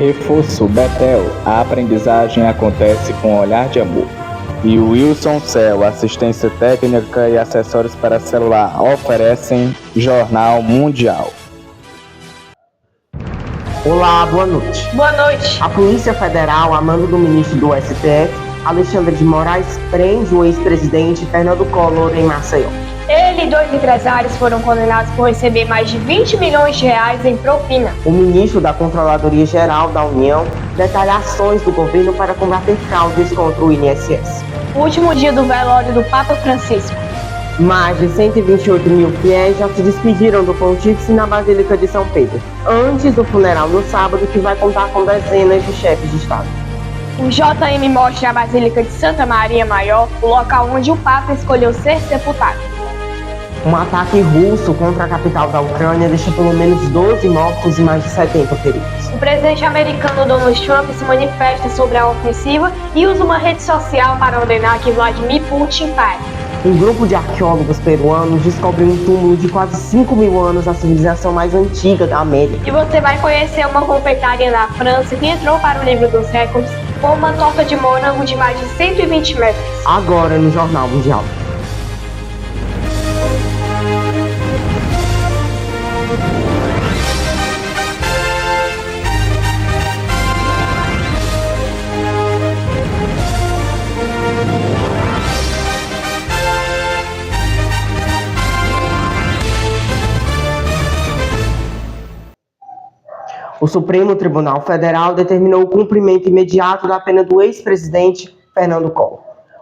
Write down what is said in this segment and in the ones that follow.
Reforço Betel, a aprendizagem acontece com olhar de amor. E o Wilson Cell, assistência técnica e acessórios para celular, oferecem Jornal Mundial. Olá, boa noite. Boa noite. A Polícia Federal, a mando do ministro do STF, Alexandre de Moraes, prende o ex-presidente Fernando Collor em Maceió. Ele e 2 empresários foram condenados por receber mais de 20 milhões de reais em propina. O ministro da Controladoria Geral da União detalha ações do governo para combater fraudes contra o INSS. O último dia do velório do Papa Francisco. Mais de 128 mil fiéis já se despediram do Pontífice na Basílica de São Pedro, antes do funeral no sábado, que vai contar com dezenas de chefes de Estado. O JM mostra a Basílica de Santa Maria Maior, o local onde o Papa escolheu ser sepultado. Um ataque russo contra a capital da Ucrânia deixa pelo menos 12 mortos e mais de 70 feridos. O presidente americano Donald Trump se manifesta sobre a ofensiva e usa uma rede social para ordenar que Vladimir Putin pare. Um grupo de arqueólogos peruanos descobre um túmulo de quase 5 mil anos da civilização mais antiga da América. E você vai conhecer uma confeitaria na França que entrou para o livro dos recordes com uma torta de morango de mais de 120 metros. Agora no Jornal Mundial. O Supremo Tribunal Federal determinou o cumprimento imediato da pena do ex-presidente Fernando Collor.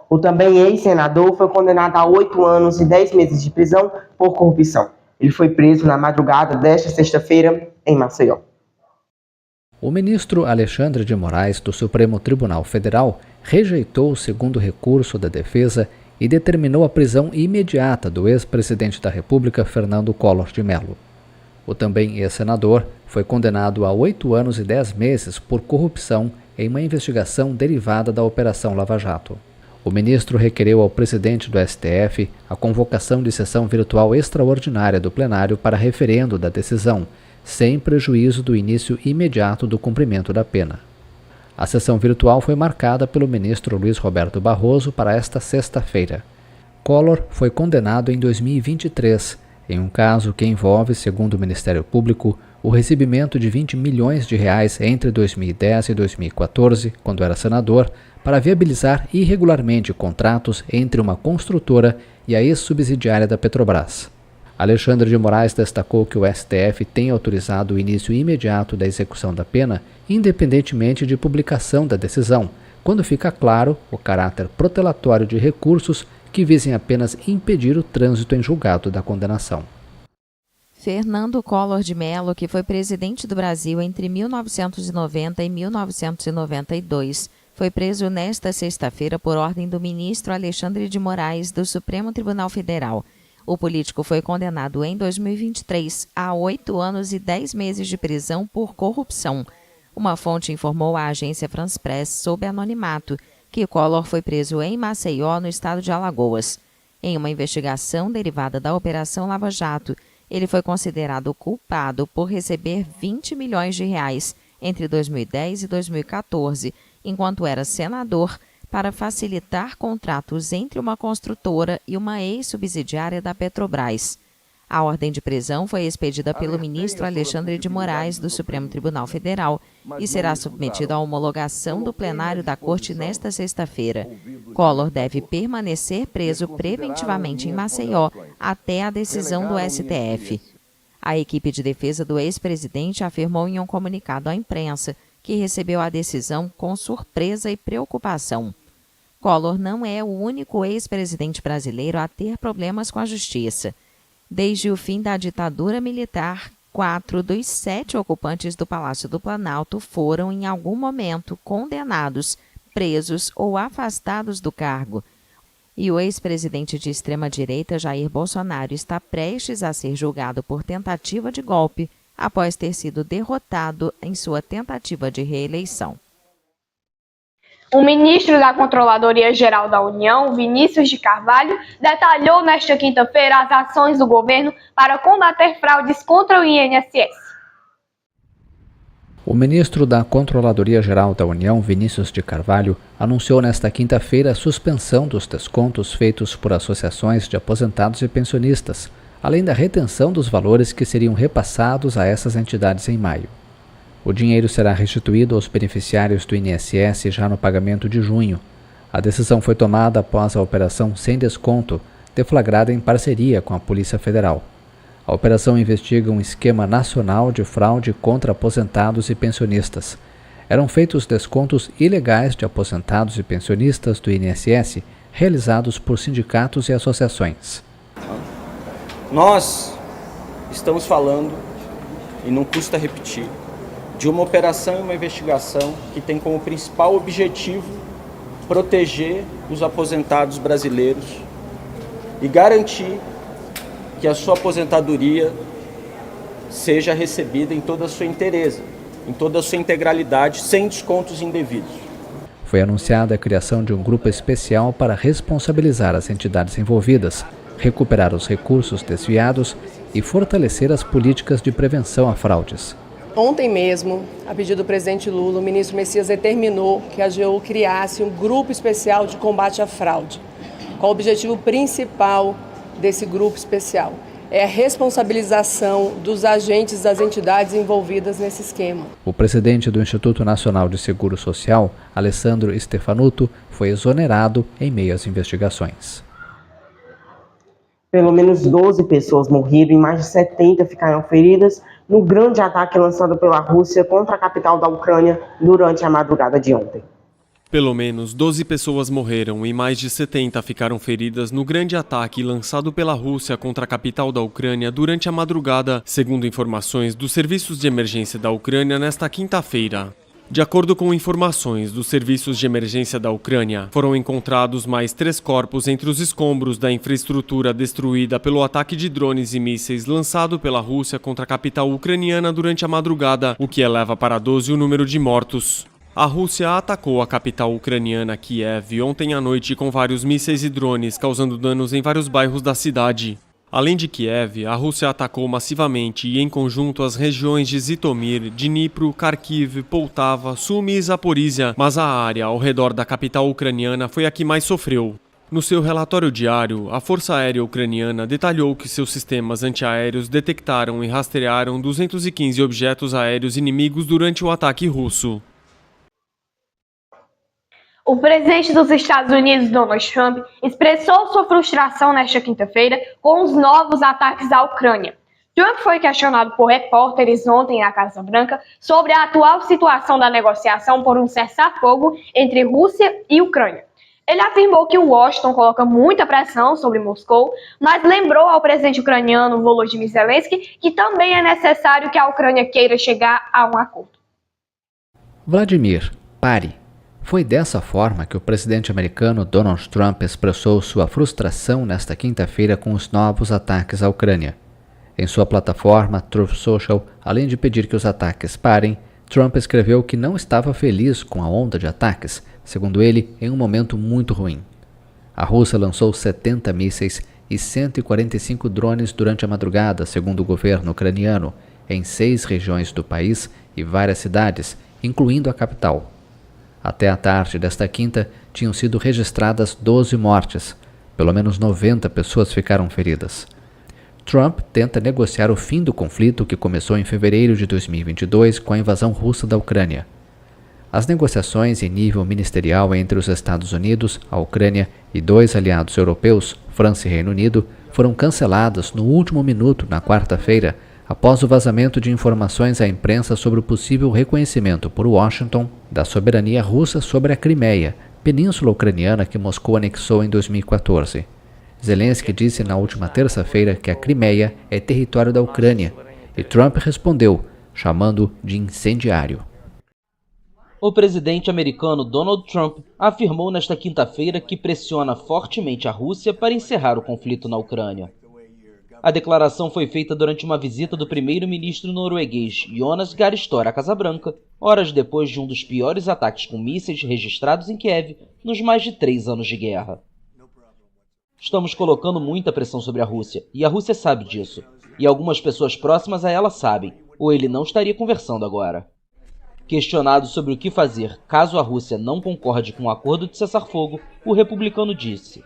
O também ex-senador foi condenado a 8 anos e 10 meses de prisão por corrupção. Ele foi preso na madrugada desta sexta-feira em Maceió. O ministro Alexandre de Moraes, do Supremo Tribunal Federal, rejeitou o segundo recurso da defesa e determinou a prisão imediata do ex-presidente da República, Fernando Collor de Mello. O também ex-senador foi condenado a 8 anos e 10 meses por corrupção em uma investigação derivada da Operação Lava Jato. O ministro requereu ao presidente do STF a convocação de sessão virtual extraordinária do plenário para referendo da decisão, sem prejuízo do início imediato do cumprimento da pena. A sessão virtual foi marcada pelo ministro Luiz Roberto Barroso para esta sexta-feira. Collor foi condenado em 2023, em um caso que envolve, segundo o Ministério Público, o recebimento de 20 milhões de reais entre 2010 e 2014, quando era senador, para viabilizar irregularmente contratos entre uma construtora e a ex-subsidiária da Petrobras. Alexandre de Moraes destacou que o STF tem autorizado o início imediato da execução da pena, independentemente de publicação da decisão, quando fica claro o caráter protelatório de recursos que visem apenas impedir o trânsito em julgado da condenação. Fernando Collor de Mello, que foi presidente do Brasil entre 1990 e 1992, foi preso nesta sexta-feira por ordem do ministro Alexandre de Moraes, do Supremo Tribunal Federal. O político foi condenado em 2023 a 8 anos e 10 meses de prisão por corrupção. Uma fonte informou à agência France Press, sob anonimato, que Collor foi preso em Maceió, no estado de Alagoas. Em uma investigação derivada da Operação Lava Jato, ele foi considerado culpado por receber 20 milhões de reais entre 2010 e 2014, enquanto era senador, para facilitar contratos entre uma construtora e uma ex-subsidiária da Petrobras. A ordem de prisão foi expedida pelo ministro Alexandre de Moraes, do Supremo Tribunal Federal, e será submetida à homologação do plenário da Corte nesta sexta-feira. Collor deve permanecer preso preventivamente em Maceió até a decisão do STF. A equipe de defesa do ex-presidente afirmou em um comunicado à imprensa que recebeu a decisão com surpresa e preocupação. Collor não é o único ex-presidente brasileiro a ter problemas com a justiça. Desde o fim da ditadura militar, 4 dos 7 ocupantes do Palácio do Planalto foram, em algum momento, condenados, presos ou afastados do cargo. E o ex-presidente de extrema-direita, Jair Bolsonaro, está prestes a ser julgado por tentativa de golpe, após ter sido derrotado em sua tentativa de reeleição. O ministro da Controladoria Geral da União, Vinícius de Carvalho, detalhou nesta quinta-feira as ações do governo para combater fraudes contra o INSS. O ministro da Controladoria Geral da União, Vinícius de Carvalho, anunciou nesta quinta-feira a suspensão dos descontos feitos por associações de aposentados e pensionistas, além da retenção dos valores que seriam repassados a essas entidades em maio. O dinheiro será restituído aos beneficiários do INSS já no pagamento de junho. A decisão foi tomada após a operação Sem Desconto, deflagrada em parceria com a Polícia Federal. A operação investiga um esquema nacional de fraude contra aposentados e pensionistas. Eram feitos descontos ilegais de aposentados e pensionistas do INSS, realizados por sindicatos e associações. Nós estamos falando, e não custa repetir, de uma operação e uma investigação que tem como principal objetivo proteger os aposentados brasileiros e garantir que a sua aposentadoria seja recebida em toda a sua inteireza, em toda a sua integralidade, sem descontos indevidos. Foi anunciada a criação de um grupo especial para responsabilizar as entidades envolvidas, recuperar os recursos desviados e fortalecer as políticas de prevenção a fraudes. Ontem mesmo, a pedido do presidente Lula, o ministro Messias determinou que a AGU criasse um grupo especial de combate à fraude. Qual o objetivo principal desse grupo especial? É a responsabilização dos agentes das entidades envolvidas nesse esquema. O presidente do Instituto Nacional de Seguro Social, Alessandro Stefanuto, foi exonerado em meio às investigações. Pelo menos 12 pessoas morreram e mais de 70 ficaram feridas no grande ataque lançado pela Rússia contra a capital da Ucrânia durante a madrugada de ontem. Pelo menos 12 pessoas morreram e mais de 70 ficaram feridas no grande ataque lançado pela Rússia contra a capital da Ucrânia durante a madrugada, segundo informações dos serviços de emergência da Ucrânia nesta quinta-feira. De acordo com informações dos serviços de emergência da Ucrânia, foram encontrados mais 3 corpos entre os escombros da infraestrutura destruída pelo ataque de drones e mísseis lançado pela Rússia contra a capital ucraniana durante a madrugada, o que eleva para 12 o número de mortos. A Rússia atacou a capital ucraniana, Kiev, ontem à noite com vários mísseis e drones, causando danos em vários bairros da cidade. Além de Kiev, a Rússia atacou massivamente e em conjunto as regiões de Zitomir, Dnipro, Kharkiv, Poltava, Sumi e Zaporizhia, mas a área ao redor da capital ucraniana foi a que mais sofreu. No seu relatório diário, a Força Aérea Ucraniana detalhou que seus sistemas antiaéreos detectaram e rastrearam 215 objetos aéreos inimigos durante o ataque russo. O presidente dos Estados Unidos, Donald Trump, expressou sua frustração nesta quinta-feira com os novos ataques à Ucrânia. Trump foi questionado por repórteres ontem na Casa Branca sobre a atual situação da negociação por um cessar-fogo entre Rússia e Ucrânia. Ele afirmou que Washington coloca muita pressão sobre Moscou, mas lembrou ao presidente ucraniano Volodymyr Zelensky que também é necessário que a Ucrânia queira chegar a um acordo. Vladimir, pare. Foi dessa forma que o presidente americano Donald Trump expressou sua frustração nesta quinta-feira com os novos ataques à Ucrânia. Em sua plataforma Truth Social, além de pedir que os ataques parem, Trump escreveu que não estava feliz com a onda de ataques, segundo ele, em um momento muito ruim. A Rússia lançou 70 mísseis e 145 drones durante a madrugada, segundo o governo ucraniano, em 6 regiões do país e várias cidades, incluindo a capital. Até a tarde desta quinta, tinham sido registradas 12 mortes. Pelo menos 90 pessoas ficaram feridas. Trump tenta negociar o fim do conflito que começou em fevereiro de 2022 com a invasão russa da Ucrânia. As negociações em nível ministerial entre os Estados Unidos, a Ucrânia e 2 aliados europeus, França e Reino Unido, foram canceladas no último minuto na quarta-feira, após o vazamento de informações à imprensa sobre o possível reconhecimento por Washington da soberania russa sobre a Crimeia, península ucraniana que Moscou anexou em 2014. Zelensky disse na última terça-feira que a Crimeia é território da Ucrânia, e Trump respondeu, chamando de incendiário. O presidente americano Donald Trump afirmou nesta quinta-feira que pressiona fortemente a Rússia para encerrar o conflito na Ucrânia. A declaração foi feita durante uma visita do primeiro-ministro norueguês Jonas Gahr Støre à Casa Branca, horas depois de um dos piores ataques com mísseis registrados em Kiev nos mais de 3 anos de guerra. Estamos colocando muita pressão sobre a Rússia, e a Rússia sabe disso. E algumas pessoas próximas a ela sabem, ou ele não estaria conversando agora. Questionado sobre o que fazer caso a Rússia não concorde com o acordo de cessar-fogo, o republicano disse: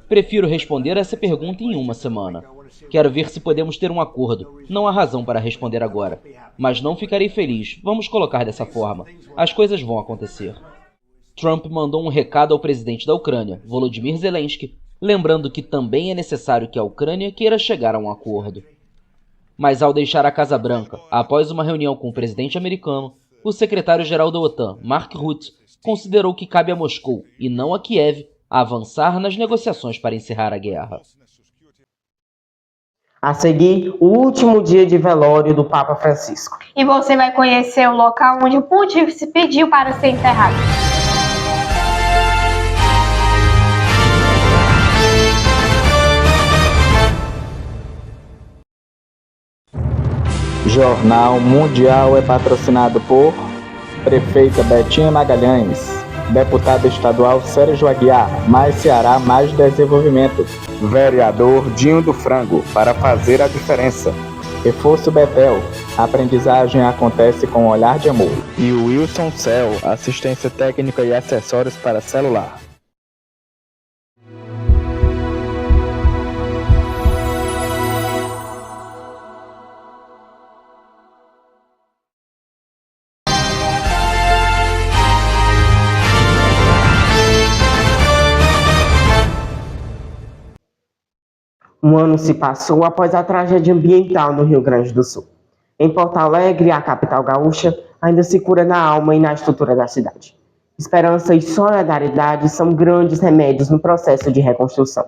"Prefiro responder essa pergunta em uma semana. Quero ver se podemos ter um acordo. Não há razão para responder agora. Mas não ficarei feliz. Vamos colocar dessa forma. As coisas vão acontecer." Trump mandou um recado ao presidente da Ucrânia, Volodymyr Zelensky, lembrando que também é necessário que a Ucrânia queira chegar a um acordo. Mas ao deixar a Casa Branca, após uma reunião com o presidente americano, o secretário-geral da OTAN, Mark Rutte, considerou que cabe a Moscou, e não a Kiev, avançar nas negociações para encerrar a guerra. A seguir, o último dia de velório do Papa Francisco. E você vai conhecer o local onde o pontífice pediu para ser enterrado. Jornal Mundial é patrocinado por Prefeita Betinha Magalhães, Deputado Estadual Sérgio Aguiar, Mais Ceará, Mais Desenvolvimento, Vereador Dinho do Frango, para fazer a diferença. Reforço Betel, aprendizagem acontece com um olhar de amor. E o Wilson Cell, assistência técnica e acessórios para celular. Um ano se passou após a tragédia ambiental no Rio Grande do Sul. Em Porto Alegre, a capital gaúcha, ainda se cura na alma e na estrutura da cidade. Esperança e solidariedade são grandes remédios no processo de reconstrução.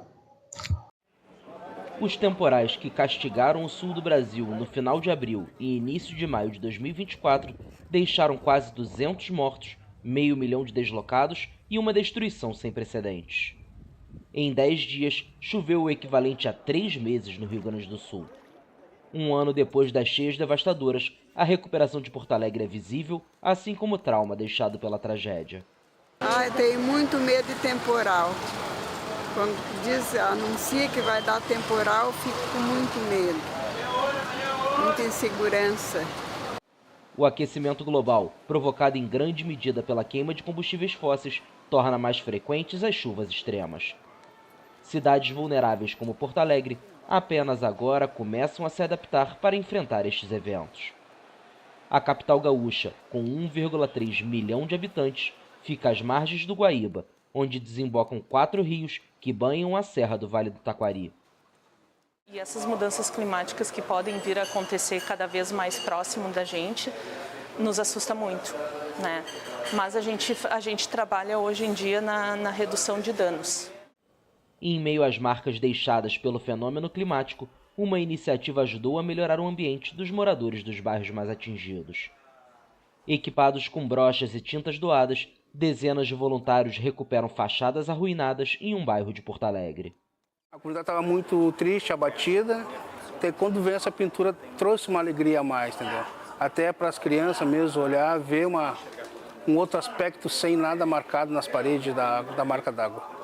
Os temporais que castigaram o sul do Brasil no final de abril e início de maio de 2024 deixaram quase 200 mortos, 500 mil de deslocados e uma destruição sem precedentes. Em 10 dias, choveu o equivalente a 3 meses no Rio Grande do Sul. Um ano depois das cheias devastadoras, a recuperação de Porto Alegre é visível, assim como o trauma deixado pela tragédia. Tenho muito medo de temporal. Quando anuncia que vai dar temporal, fico com muito medo, muita insegurança. O aquecimento global, provocado em grande medida pela queima de combustíveis fósseis, torna mais frequentes as chuvas extremas. Cidades vulneráveis como Porto Alegre apenas agora começam a se adaptar para enfrentar estes eventos. A capital gaúcha, com 1,3 milhão de habitantes, fica às margens do Guaíba, onde desembocam 4 rios que banham a serra do Vale do Taquari. E essas mudanças climáticas que podem vir a acontecer cada vez mais próximo da gente, nos assusta muito, né? Mas a gente trabalha hoje em dia na redução de danos. Em meio às marcas deixadas pelo fenômeno climático, uma iniciativa ajudou a melhorar o ambiente dos moradores dos bairros mais atingidos. Equipados com brochas e tintas doadas, dezenas de voluntários recuperam fachadas arruinadas em um bairro de Porto Alegre. A comunidade estava muito triste, abatida. Até quando veio essa pintura, trouxe uma alegria a mais, entendeu? Até para as crianças mesmo olhar, ver um outro aspecto sem nada marcado nas paredes da marca d'água.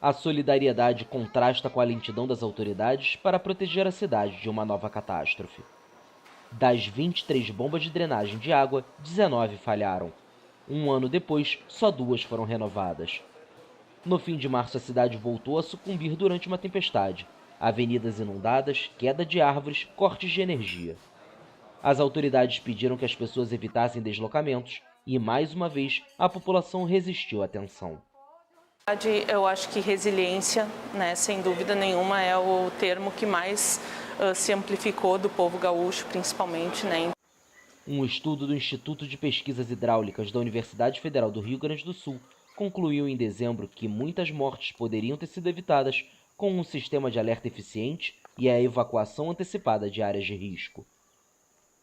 A solidariedade contrasta com a lentidão das autoridades para proteger a cidade de uma nova catástrofe. Das 23 bombas de drenagem de água, 19 falharam. Um ano depois, só 2 foram renovadas. No fim de março, a cidade voltou a sucumbir durante uma tempestade. Avenidas inundadas, queda de árvores, cortes de energia. As autoridades pediram que as pessoas evitassem deslocamentos e, mais uma vez, a população resistiu à tensão. Eu acho que resiliência, né, sem dúvida nenhuma, é o termo que mais se amplificou do povo gaúcho, principalmente, né? Um estudo do Instituto de Pesquisas Hidráulicas da Universidade Federal do Rio Grande do Sul concluiu em dezembro que muitas mortes poderiam ter sido evitadas com um sistema de alerta eficiente e a evacuação antecipada de áreas de risco.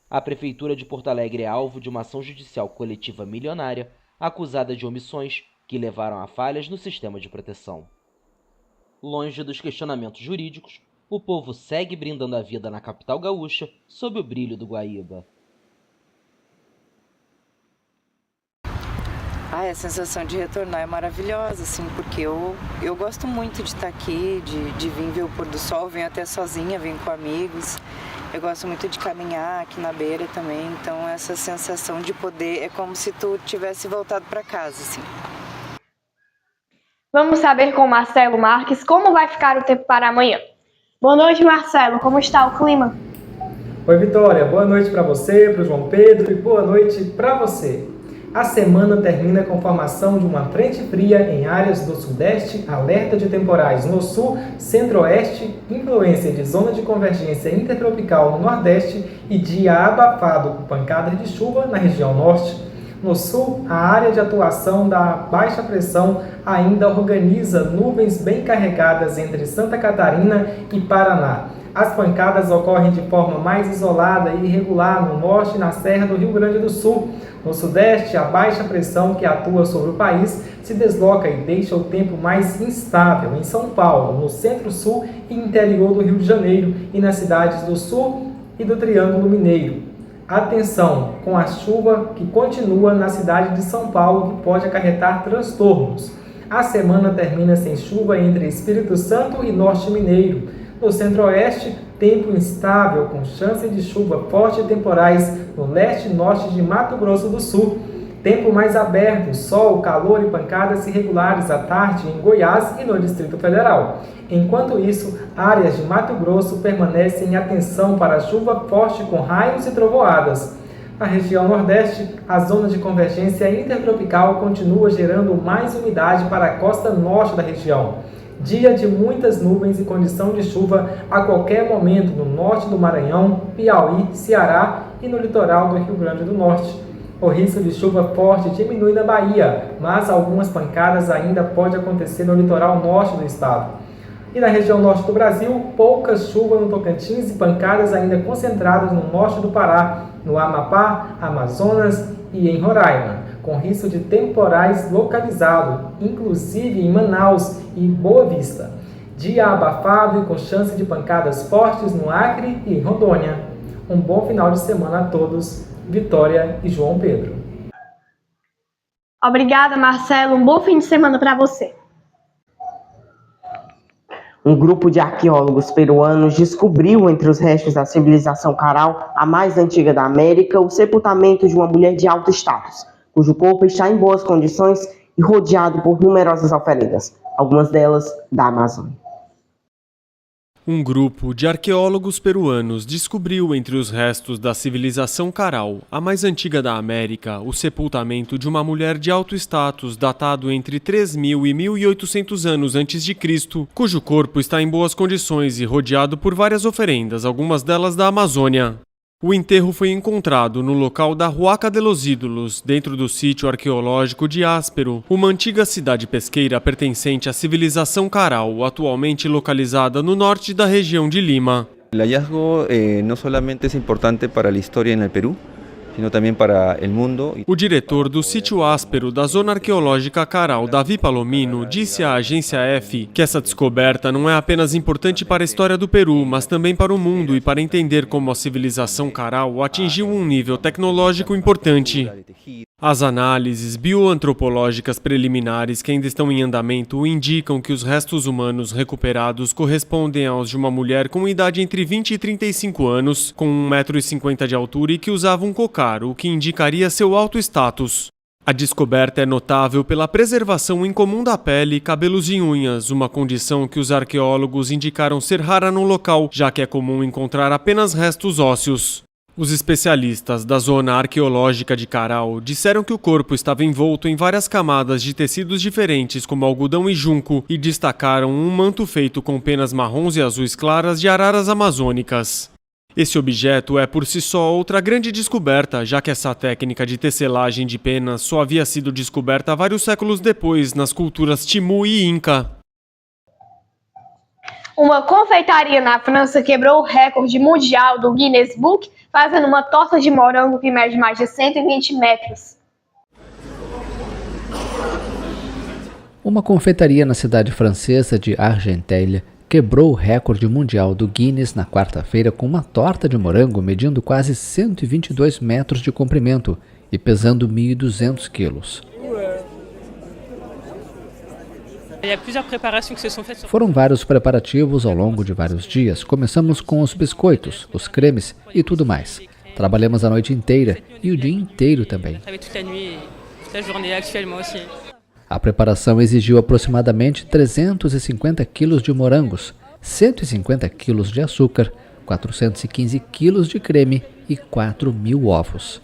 A Prefeitura de Porto Alegre é alvo de uma ação judicial coletiva milionária, acusada de omissões que levaram a falhas no sistema de proteção. Longe dos questionamentos jurídicos, o povo segue brindando a vida na capital gaúcha sob o brilho do Guaíba. A sensação de retornar é maravilhosa, assim, porque eu gosto muito de estar aqui, de vir ver o pôr do sol, venho até sozinha, venho com amigos. Eu gosto muito de caminhar aqui na beira também, então essa sensação de poder é como se tu tivesse voltado para casa, assim. Vamos saber com Marcelo Marques como vai ficar o tempo para amanhã. Boa noite, Marcelo. Como está o clima? Oi, Vitória. Boa noite para você, para o João Pedro e boa noite para você. A semana termina com formação de uma frente fria em áreas do sudeste, alerta de temporais no sul, centro-oeste, influência de zona de convergência intertropical no nordeste e dia abafado com pancadas de chuva na região norte. No sul, a área de atuação da baixa pressão ainda organiza nuvens bem carregadas entre Santa Catarina e Paraná. As pancadas ocorrem de forma mais isolada e irregular no norte e na Serra do Rio Grande do Sul. No sudeste, a baixa pressão que atua sobre o país se desloca e deixa o tempo mais instável em São Paulo, no centro-sul e interior do Rio de Janeiro e nas cidades do sul e do Triângulo Mineiro. Atenção com a chuva que continua na cidade de São Paulo, que pode acarretar transtornos. A semana termina sem chuva entre Espírito Santo e Norte Mineiro. No centro-oeste, tempo instável com chance de chuva forte e temporais no leste e norte de Mato Grosso do Sul. Tempo mais aberto, sol, calor e pancadas irregulares à tarde em Goiás e no Distrito Federal. Enquanto isso, áreas de Mato Grosso permanecem em atenção para chuva forte com raios e trovoadas. Na região nordeste, a zona de convergência intertropical continua gerando mais umidade para a costa norte da região. Dia de muitas nuvens e condição de chuva a qualquer momento no norte do Maranhão, Piauí, Ceará e no litoral do Rio Grande do Norte. O risco de chuva forte diminui na Bahia, mas algumas pancadas ainda podem acontecer no litoral norte do estado. E na região norte do Brasil, pouca chuva no Tocantins e pancadas ainda concentradas no norte do Pará, no Amapá, Amazonas e em Roraima, com risco de temporais localizado, inclusive em Manaus e Boa Vista. Dia abafado e com chance de pancadas fortes no Acre e em Rondônia. Um bom final de semana a todos. Vitória e João Pedro. Obrigada, Marcelo. Um bom fim de semana para você. Um grupo de arqueólogos peruanos descobriu entre os restos da civilização Caral, a mais antiga da América, o sepultamento de uma mulher de alto status, cujo corpo está em boas condições e rodeado por numerosas oferendas, algumas delas da Amazônia. Um grupo de arqueólogos peruanos descobriu entre os restos da civilização Caral, a mais antiga da América, o sepultamento de uma mulher de alto status datado entre 3.000 e 1.800 anos antes de Cristo, cujo corpo está em boas condições e rodeado por várias oferendas, algumas delas da Amazônia. O enterro foi encontrado no local da Huaca de los Ídolos, dentro do sítio arqueológico de Áspero, uma antiga cidade pesqueira pertencente à civilização Caral, atualmente localizada no norte da região de Lima. O hallazgo não somente é importante para a história no Peru, sino também para o mundo. O diretor do sítio Áspero da Zona Arqueológica Caral, Davi Palomino, disse à agência F que essa descoberta não é apenas importante para a história do Peru, mas também para o mundo e para entender como a civilização Caral atingiu um nível tecnológico importante. As análises bioantropológicas preliminares que ainda estão em andamento indicam que os restos humanos recuperados correspondem aos de uma mulher com idade entre 20 e 35 anos, com 1,50 m de altura e que usava um cocar, o que indicaria seu alto status. A descoberta é notável pela preservação incomum da pele, cabelos e unhas, uma condição que os arqueólogos indicaram ser rara no local, já que é comum encontrar apenas restos ósseos. Os especialistas da zona arqueológica de Caral disseram que o corpo estava envolto em várias camadas de tecidos diferentes, como algodão e junco, e destacaram um manto feito com penas marrons e azuis claras de araras amazônicas. Esse objeto é por si só outra grande descoberta, já que essa técnica de tecelagem de penas só havia sido descoberta vários séculos depois nas culturas Timu e Inca. Uma confeitaria na França quebrou o recorde mundial do Guinness Book, fazendo uma torta de morango que mede mais de 120 metros. Uma confeitaria na cidade francesa de Argenteuil quebrou o recorde mundial do Guinness na quarta-feira com uma torta de morango medindo quase 122 metros de comprimento e pesando 1.200 quilos. Foram vários preparativos ao longo de vários dias. Começamos com os biscoitos, os cremes e tudo mais. Trabalhamos a noite inteira e o dia inteiro também. A preparação exigiu aproximadamente 350 quilos de morangos, 150 quilos de açúcar, 415 quilos de creme e 4.000 ovos.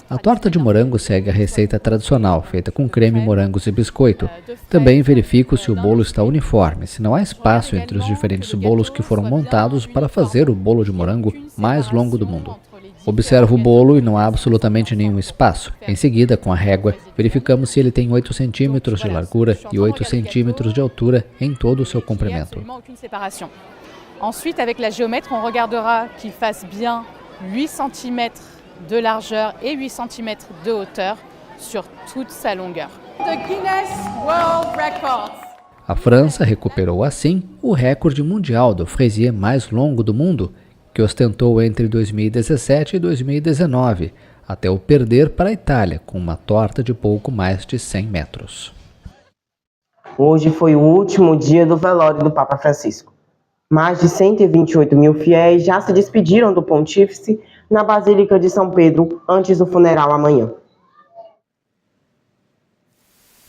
A torta de morango segue a receita tradicional, feita com creme, morangos e biscoito. Também verifico se o bolo está uniforme, se não há espaço entre os diferentes bolos que foram montados para fazer o bolo de morango mais longo do mundo. Observo o bolo e não há absolutamente nenhum espaço. Em seguida, com a régua, verificamos se ele tem 8 centímetros de largura e 8 centímetros de altura em todo o seu comprimento. Ensuite, avec la géomètre, on regardera qu'il fasse bien 8 cm de largeur et 8 cm de hauteur sur toute sa longueur. The Guinness World Records. A França recuperou assim o recorde mundial do fraisier mais longo do mundo, que ostentou entre 2017 e 2019, até o perder para a Itália, com uma torta de pouco mais de 100 metros. Hoje foi o último dia do velório do Papa Francisco. Mais de 128 mil fiéis já se despediram do pontífice na Basílica de São Pedro antes do funeral amanhã.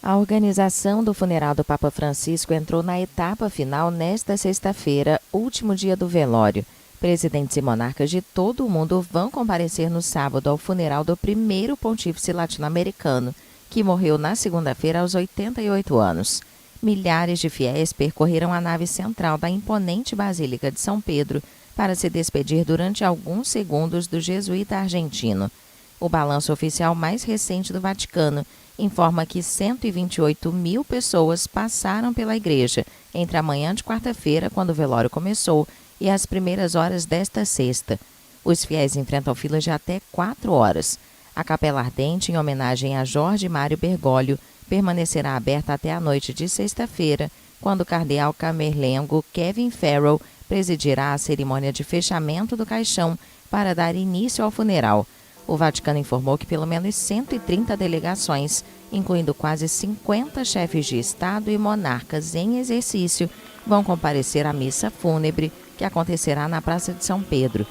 A organização do funeral do Papa Francisco entrou na etapa final nesta sexta-feira, último dia do velório. Presidentes e monarcas de todo o mundo vão comparecer no sábado ao funeral do primeiro pontífice latino-americano, que morreu na segunda-feira aos 88 anos. Milhares de fiéis percorreram a nave central da imponente Basílica de São Pedro para se despedir durante alguns segundos do jesuíta argentino. O balanço oficial mais recente do Vaticano informa que 128 mil pessoas passaram pela igreja entre a manhã de quarta-feira, quando o velório começou, e as primeiras horas desta sexta. Os fiéis enfrentam filas de até 4 horas. A Capela Ardente, em homenagem a Jorge Mário Bergoglio, permanecerá aberta até a noite de sexta-feira, quando o cardeal camerlengo Kevin Farrell presidirá a cerimônia de fechamento do caixão para dar início ao funeral. O Vaticano informou que pelo menos 130 delegações, incluindo quase 50 chefes de Estado e monarcas em exercício, vão comparecer à missa fúnebre que acontecerá na Praça de São Pedro.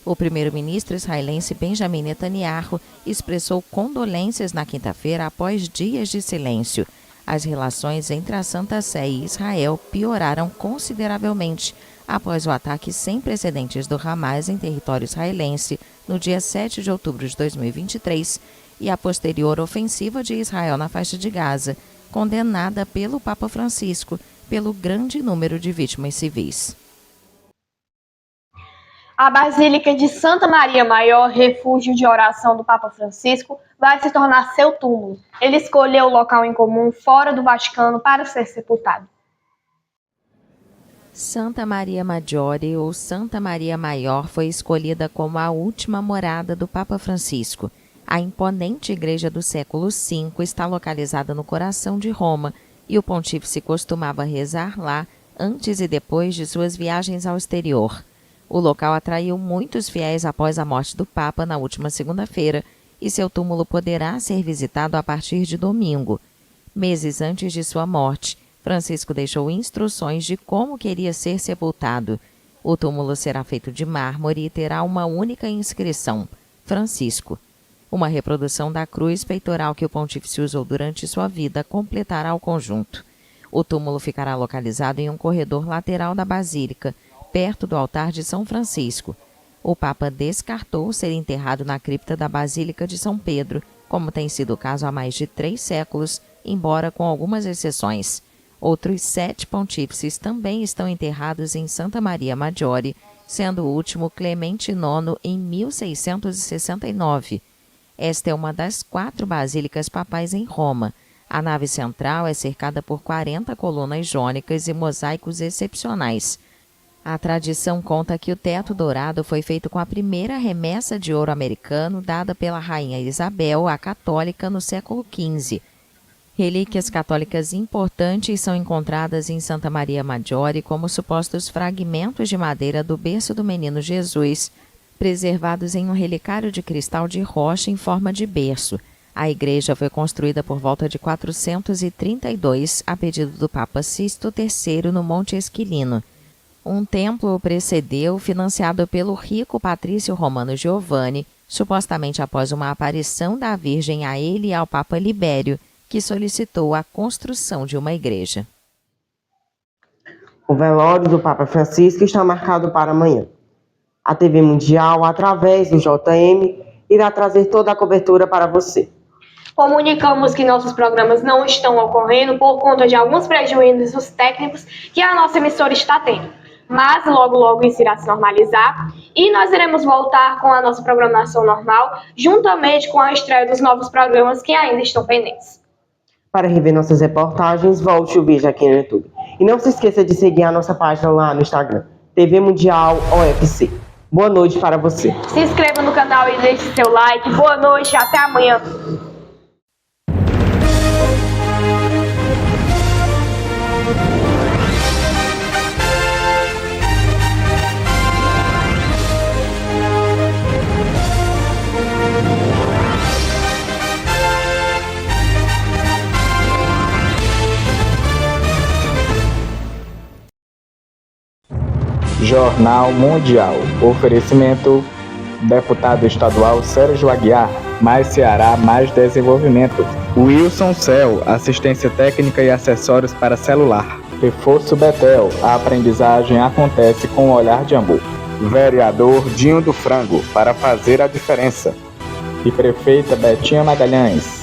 O primeiro-ministro israelense Benjamin Netanyahu expressou condolências na quinta-feira após dias de silêncio. As relações entre a Santa Sé e Israel pioraram consideravelmente após o ataque sem precedentes do Hamas em território israelense no dia 7 de outubro de 2023 e a posterior ofensiva de Israel na faixa de Gaza, condenada pelo Papa Francisco pelo grande número de vítimas civis. A Basílica de Santa Maria Maior, refúgio de oração do Papa Francisco, vai se tornar seu túmulo. Ele escolheu o local em comum fora do Vaticano para ser sepultado. Santa Maria Maggiore, ou Santa Maria Maior, foi escolhida como a última morada do Papa Francisco. A imponente igreja do século V está localizada no coração de Roma e o pontífice costumava rezar lá antes e depois de suas viagens ao exterior. O local atraiu muitos fiéis após a morte do Papa na última segunda-feira e seu túmulo poderá ser visitado a partir de domingo. Meses antes de sua morte, Francisco deixou instruções de como queria ser sepultado. O túmulo será feito de mármore e terá uma única inscrição: Francisco. Uma reprodução da cruz peitoral que o pontífice usou durante sua vida completará o conjunto. O túmulo ficará localizado em um corredor lateral da basílica, perto do altar de São Francisco. O Papa descartou ser enterrado na cripta da Basílica de São Pedro, como tem sido o caso há mais de 3 séculos, embora com algumas exceções. Outros 7 pontífices também estão enterrados em Santa Maria Maggiore, sendo o último Clemente IX em 1669. Esta é uma das 4 basílicas papais em Roma. A nave central é cercada por 40 colunas jônicas e mosaicos excepcionais. A tradição conta que o teto dourado foi feito com a primeira remessa de ouro americano dada pela rainha Isabel, a católica, no século XV. Relíquias católicas importantes são encontradas em Santa Maria Maggiore, como supostos fragmentos de madeira do berço do menino Jesus, preservados em um relicário de cristal de rocha em forma de berço. A igreja foi construída por volta de 432, a pedido do Papa Sisto III, no Monte Esquilino. Um templo o precedeu, financiado pelo rico patrício romano Giovanni, supostamente após uma aparição da Virgem a ele e ao Papa Libério, que solicitou a construção de uma igreja. O velório do Papa Francisco está marcado para amanhã. A TV Mundial, através do JM, irá trazer toda a cobertura para você. Comunicamos que nossos programas não estão ocorrendo por conta de alguns prejuízos técnicos que a nossa emissora está tendo. Mas logo isso irá se normalizar e nós iremos voltar com a nossa programação normal, juntamente com a estreia dos novos programas que ainda estão pendentes. Para rever nossas reportagens, volte o vídeo aqui no YouTube. E não se esqueça de seguir a nossa página lá no Instagram, TV Mundial OFC. Boa noite para você. Se inscreva no canal e deixe seu like. Boa noite, até amanhã. Jornal Mundial. Oferecimento: deputado estadual Sérgio Aguiar. Mais Ceará, mais desenvolvimento. Wilson Cell, assistência técnica e acessórios para celular. Reforço Betel, a aprendizagem acontece com o olhar de amor. Vereador Dinho do Frango, para fazer a diferença. E prefeita Betinha Magalhães.